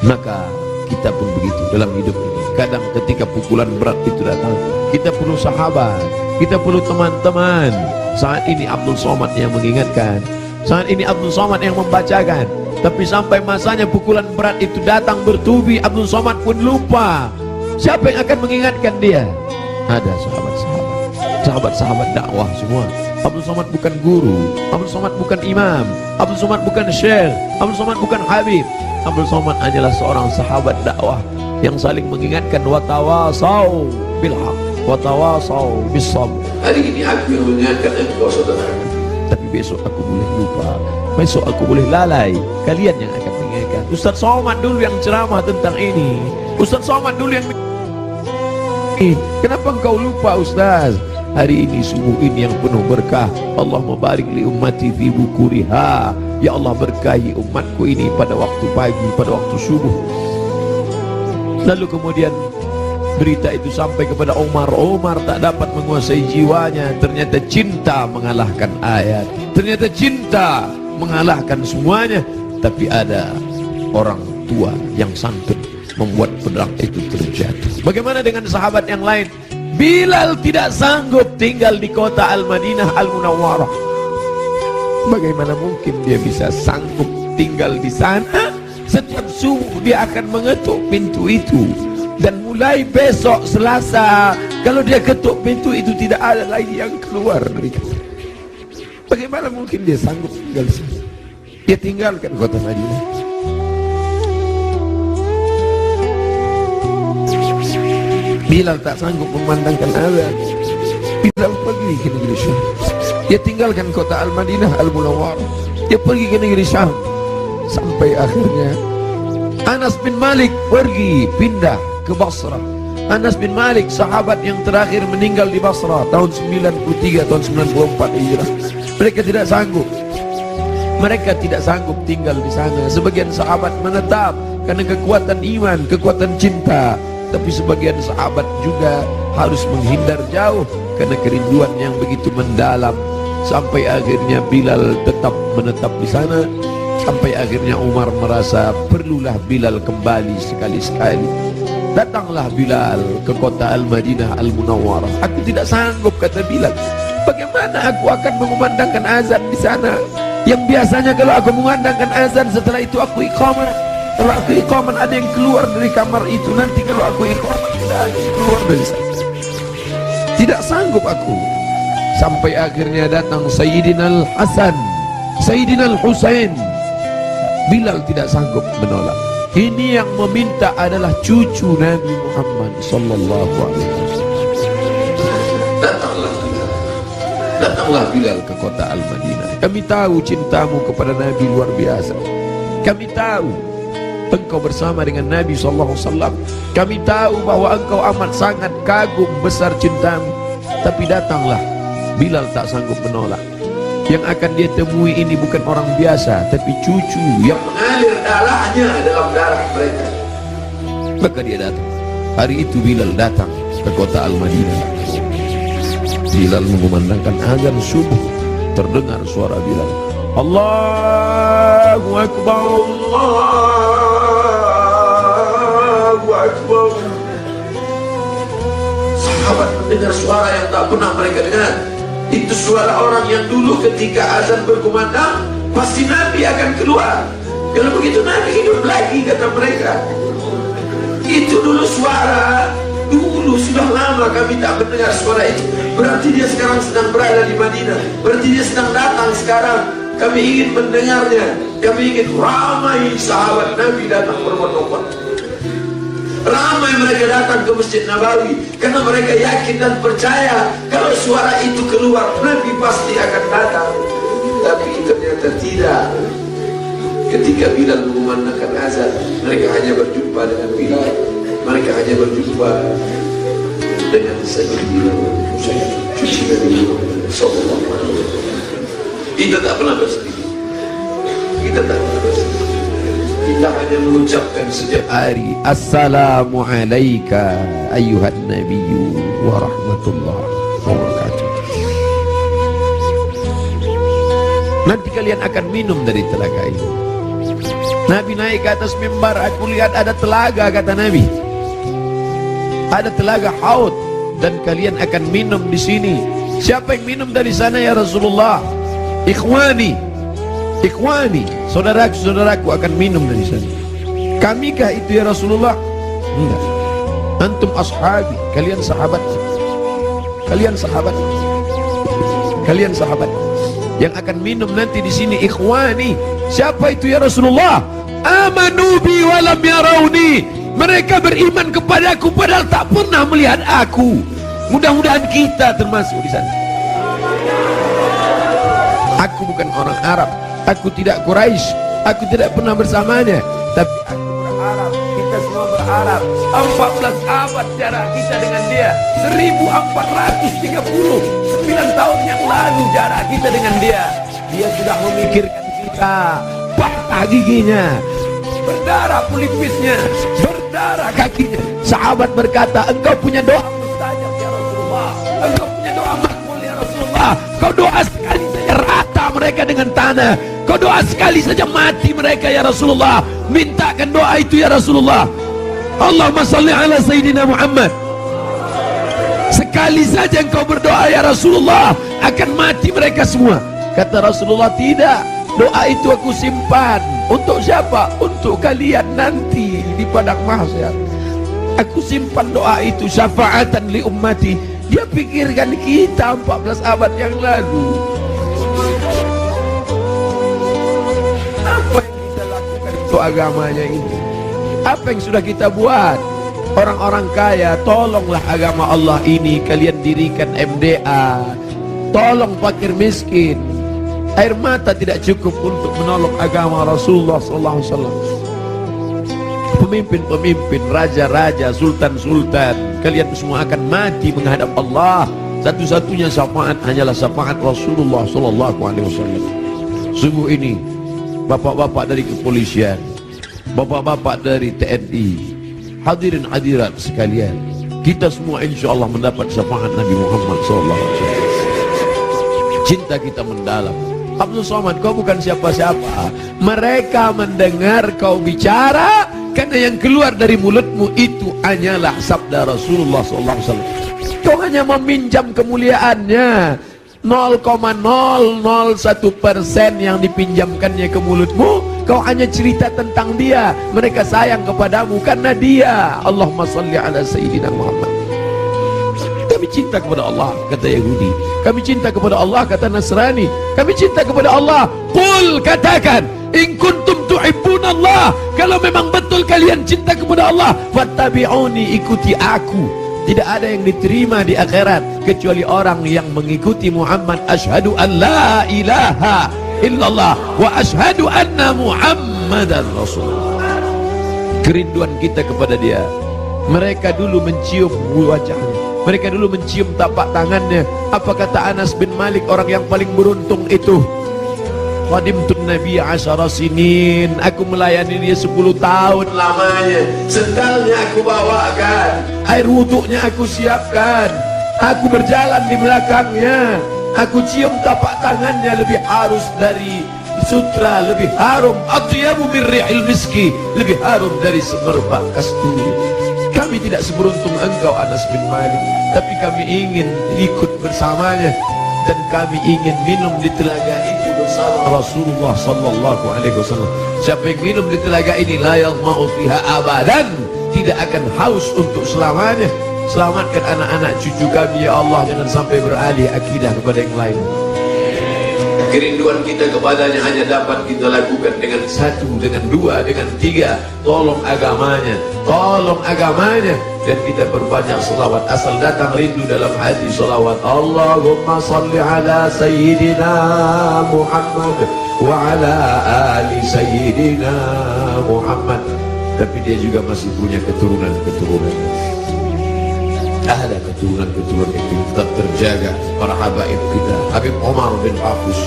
Maka kita pun begitu dalam hidup ini. Kadang ketika pukulan berat itu datang, kita perlu sahabat, kita perlu teman-teman. Saat ini Abdul Somad yang mengingatkan, saat ini Abdul Somad yang membacakan. Tapi sampai masanya pukulan berat itu datang bertubi, Abdul Somad pun lupa. Siapa yang akan mengingatkan dia? Ada sahabat-sahabat dakwah semua. Abdul Somad bukan guru, Abdul Somad bukan imam, Abdul Somad bukan syekh, Abdul Somad bukan habib. Abdul Somad hanyalah seorang sahabat dakwah yang saling mengingatkan, watawasau bil haq, watawasau bis sabr. Hari ini aku yang mengingatkan engkau saudara, tapi besok aku boleh lupa, besok aku boleh lalai. Kalian yang akan mengingatkan. Ustaz Somad dulu yang ceramah tentang ini, Ustaz Somad dulu yang kenapa engkau lupa Ustaz? Hari ini subuh ini yang penuh berkah. Allahumma barik li ummati fi bukuriha. Ya Allah, berkahi umatku ini pada waktu pagi, pada waktu subuh. Lalu kemudian berita itu sampai kepada Umar. Umar tak dapat menguasai jiwanya. Ternyata cinta mengalahkan ayat, ternyata cinta mengalahkan semuanya. Tapi ada orang tua yang santun membuat pedang itu terjatuh. Bagaimana dengan sahabat yang lain? Bilal tidak sanggup tinggal di kota Al-Madinah Al-Munawwarah. Bagaimana mungkin dia bisa sanggup tinggal di sana? Setiap subuh dia akan mengetuk pintu itu. Dan mulai besok Selasa, kalau dia ketuk pintu itu tidak ada lagi yang keluar dari kota. Bagaimana mungkin dia sanggup tinggal di sana? Dia tinggalkan kota Madinah. Bilal tak sanggup memandangkan azan. Bilal pergi ke negeri Syam. Dia tinggalkan kota Al-Madinah Al-Munawwarah. Dia pergi ke negeri Syam. Sampai akhirnya Anas bin Malik pergi pindah ke Basrah. Anas bin Malik sahabat yang terakhir meninggal di Basrah tahun 93, tahun 94 Hijrah. Mereka tidak sanggup. Mereka tidak sanggup tinggal di sana. Sebagian sahabat menetap karena kekuatan iman, kekuatan cinta. Tapi sebagian sahabat juga harus menghindar jauh karena kerinduan yang begitu mendalam. Sampai akhirnya Bilal tetap menetap di sana. Sampai akhirnya Umar merasa perlulah Bilal kembali sekali-sekali. Datanglah Bilal ke kota Al-Madinah Al-Munawwarah. Aku tidak sanggup, kata Bilal. Bagaimana aku akan mengumandangkan azan di sana? Yang biasanya kalau aku mengumandangkan azan, setelah itu aku iqamah. Kalau aku iqamah ada yang keluar dari kamar itu. Nanti kalau aku iqamah tidak ada yang keluar dari sana. Tidak sanggup aku. Sampai akhirnya datang Sayyidina Al-Hasan, Sayyidina Al-Husain. Bilal tidak sanggup menolak. Ini yang meminta adalah cucu Nabi Muhammad sallallahu alaihi wasallam. Datanglah Bilal ke kota Al-Madinah. Kami tahu cintamu kepada Nabi luar biasa. Kami tahu engkau bersama dengan Nabi sallallahu alaihi wasallam. Kami tahu bahwa engkau amat sangat kagum besar cintamu. Tapi datanglah. Bilal tak sanggup menolak. Yang akan dia temui ini bukan orang biasa, tapi cucu yang mengalir darahnya dalam darah mereka. Maka dia datang. Hari itu Bilal datang ke kota Al-Madinah. Bilal mengumandangkan azan subuh. Terdengar suara Bilal, Allahu Akbar, Allahu Akbar. Sahabat mendengar suara yang tak pernah mereka dengar. Itu suara orang yang dulu ketika azan berkumandang pasti Nabi akan keluar. Kalau begitu Nabi hidup lagi, kata mereka. Itu dulu suara, dulu sudah lama kami tak mendengar suara itu. Berarti dia sekarang sedang berada di Madinah. Berarti dia sedang datang sekarang. Kami ingin mendengarnya. Kami ingin ramai sahabat Nabi datang berbondong-bondong. Ramai mereka datang ke Masjid Nabawi karena mereka yakin dan percaya kalau suara itu keluar Nabi pasti akan datang. Tapi ternyata tidak. Ketika Bilal mengumandangkan azan, mereka hanya berjumpa dengan Bilal. Mereka hanya berjumpa dengan Sayyidina Husain, cucu Nabi Muhammad sallallahu alaihi wasallam. Kita tak pernah bersedih. Kita tak pernah bersedih. Kita hanya mengucapkan setiap hari Assalamu alayka ayyuhan nabiyyu wa rahmatullahi wa barakatuh. Nanti kalian akan minum dari telaga ini. Nabi naik ke atas mimbar, aku lihat ada telaga, kata Nabi. Ada telaga Haud dan kalian akan minum di sini. Siapa yang minum dari sana ya Rasulullah? Ikhwani, ikhwani, saudaraku akan minum dari sana. Kamikah itu ya Rasulullah? Enggak. Antum ashabi, kalian sahabat. Kalian sahabat. Kalian sahabat. Yang akan minum nanti di sini ikhwani. Siapa itu ya Rasulullah? Amanu bi wa lam yarawni. Mereka beriman kepadaku padahal tak pernah melihat aku. Mudah-mudahan kita termasuk di sana. Aku bukan orang Arab, aku tidak Quraisy, aku tidak pernah bersamanya, tapi aku berharap, kita semua berharap 14 abad jarak kita dengan dia, 1439 tahun yang lalu jarak kita dengan dia. Dia sudah memikirkan kita, patah giginya, berdarah pelipisnya, berdarah kakinya. Sahabat berkata, engkau punya doa mustajab ya Rasulullah, engkau punya doa makbul ya Rasulullah. Kau doa sekali saja rata mereka dengan tanah, kau doa sekali saja mati mereka ya Rasulullah. Mintakan doa itu ya Rasulullah. Allahumma salli ala Sayyidina Muhammad. Sekali saja engkau berdoa ya Rasulullah, akan mati mereka semua. Kata Rasulullah, tidak, doa itu aku simpan. Untuk siapa? Untuk kalian nanti di padang mahsyar. Aku simpan doa itu syafaatan li ummati. Dia pikirkan kita 14 abad yang lalu. Apa yang kita lakukan untuk agamanya ini? Apa yang sudah kita buat? Orang-orang kaya, tolonglah agama Allah ini. Kalian dirikan MDA, tolong fakir miskin. Air mata tidak cukup untuk menolong agama Rasulullah SAW. Pemimpin-pemimpin, raja-raja, sultan-sultan, kalian semua akan mati menghadap Allah. Satu-satunya syafaat hanyalah syafaat Rasulullah SAW. Sungguh ini, bapak-bapak dari kepolisian, bapak-bapak dari TNI, hadirin hadirat sekalian, kita semua insya Allah mendapat syafaat Nabi Muhammad SAW. Cinta kita mendalam. Abdul Somad, kau bukan siapa-siapa. Mereka mendengar kau bicara, karena yang keluar dari mulutmu itu hanyalah sabda Rasulullah SAW. Kau hanya meminjam kemuliaannya. 0,001% yang dipinjamkannya ke mulutmu, kau hanya cerita tentang dia. Mereka sayang kepadamu karena dia. Allahumma salli ala Sayyidina Muhammad. Kami cinta kepada Allah, kata Yahudi. Kami cinta kepada Allah, kata Nasrani. Kami cinta kepada Allah. Qul, katakan, in kuntum tuhibbunallah, kalau memang betul kalian cinta kepada Allah, fattabi'uni, ikuti aku. Tidak ada yang diterima di akhirat kecuali orang yang mengikuti Muhammad. Asyhadu an la ilaha illallah wa asyhadu anna Muhammadan Rasulullah. Kerinduan kita kepada dia. Mereka dulu mencium wajahnya, mereka dulu mencium tapak tangannya. Apa kata Anas bin Malik, orang yang paling beruntung itu? Qadimtun Nabi 10 sinin, aku melayani dia 10 tahun lamanya. Sendalnya aku bawakan, air wuduknya aku siapkan, aku berjalan di belakangnya, aku cium tapak tangannya, lebih halus dari sutra, lebih harum, atyabu min rihil miski, lebih harum dari semerbak kasturi. Kami tidak seberuntung engkau Anas bin Malik, tapi kami ingin ikut bersamanya, dan kami ingin minum di telaga itu bersama Rasulullah sallallahu alaihi wasallam. Siapa yang minum di telaga ini, la yadma'u fiha abadan, tidak akan haus untuk selamanya. Selamatkan anak-anak cucu kami ya Allah, jangan sampai beralih akidah kepada yang lain. Kerinduan kita kepadanya hanya dapat kita lakukan dengan 1, dengan 2, dengan 3. Tolong agamanya, tolong agamanya. Dan kita berbanyak selawat. Asal datang rindu dalam hati selawat. Allahumma salli ala Sayyidina Muhammad wa ala ali Sayyidina Muhammad. Tapi dia juga masih punya keturunan-keturunan. Ada keturunan-keturunan itu tetap terjaga. Para habaib kita, Habib Omar bin Hafuz,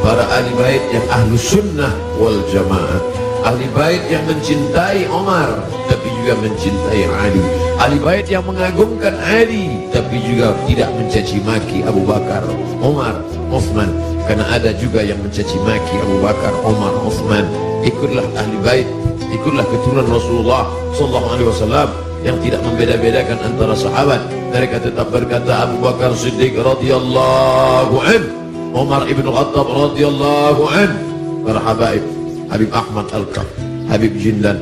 para ahli bait yang ahlu sunnah wal jamaah, ahli bait yang mencintai Omar tapi juga mencintai Ali, ahli bait yang mengagungkan Ali tapi juga tidak mencaci maki Abu Bakar, Omar, Uthman. Karena ada juga yang mencaci maki Abu Bakar, Omar, Uthman. Ikutlah ahli bait, ikutlah keturunan Rasulullah sallallahu alaihi wasallam yang tidak membeda-bedakan antara sahabat. Mereka tetap berkata Abu Bakar Siddiq radhiyallahu an, Umar ibn Khattab radhiyallahu an. Para habaib, Habib Ahmad Al-Kaf, Habib Jindan,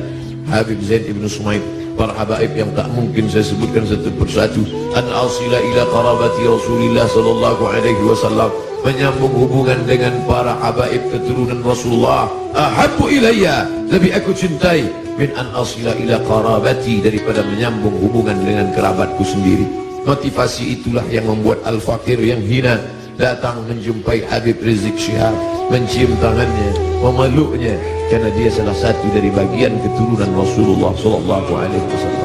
Habib Zain ibn Sumaid, para habaib yang tak mungkin saya sebutkan satu persatu. An asila ila qarabati Rasulillah sallallahu alaihi wasallam, menyambung hubungan dengan para habaib keturunan Rasulullah. Ahabbu ilayya, lebih aku cintai, min an asila ila qarabati, daripada menyambung hubungan dengan kerabatku sendiri. Motivasi itulah yang membuat al-fakir yang hina datang menjumpai Habib Rizik Syihab, mencium tangannya, memeluknya, karena dia salah satu dari bagian keturunan Rasulullah sallallahu alaihi wasallam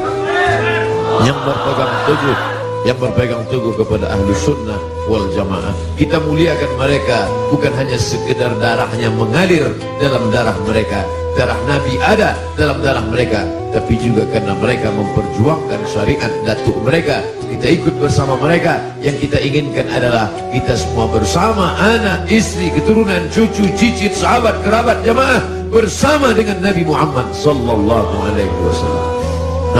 yang berpegang teguh kepada ahlu sunnah wal jamaah. Kita muliakan mereka bukan hanya sekedar darahnya mengalir dalam darah mereka, darah Nabi ada dalam darah mereka, tapi juga karena mereka memperjuangkan syariat datuk mereka. Kita ikut bersama mereka. Yang kita inginkan adalah kita semua bersama, anak, istri, keturunan, cucu, cicit, sahabat, kerabat, jamaah, bersama dengan Nabi Muhammad sallallahu alaihi wasallam.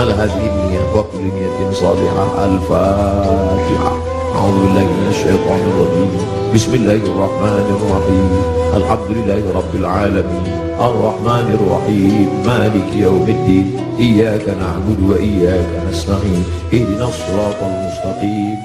Ala hadhihi niyyah wa kulli niyatin salihah. Al-Fatihah. A'udzu billahi minasyaitonir rajim. Bismillahirrahmanirrahim. Alhamdulillahi rabbil alamin. Ar-Rahmanir Rahim. Maliki yaumiddin. Iyyaka na'budu wa iyyaka nasta'in. Ihdinas siratal mustaqim.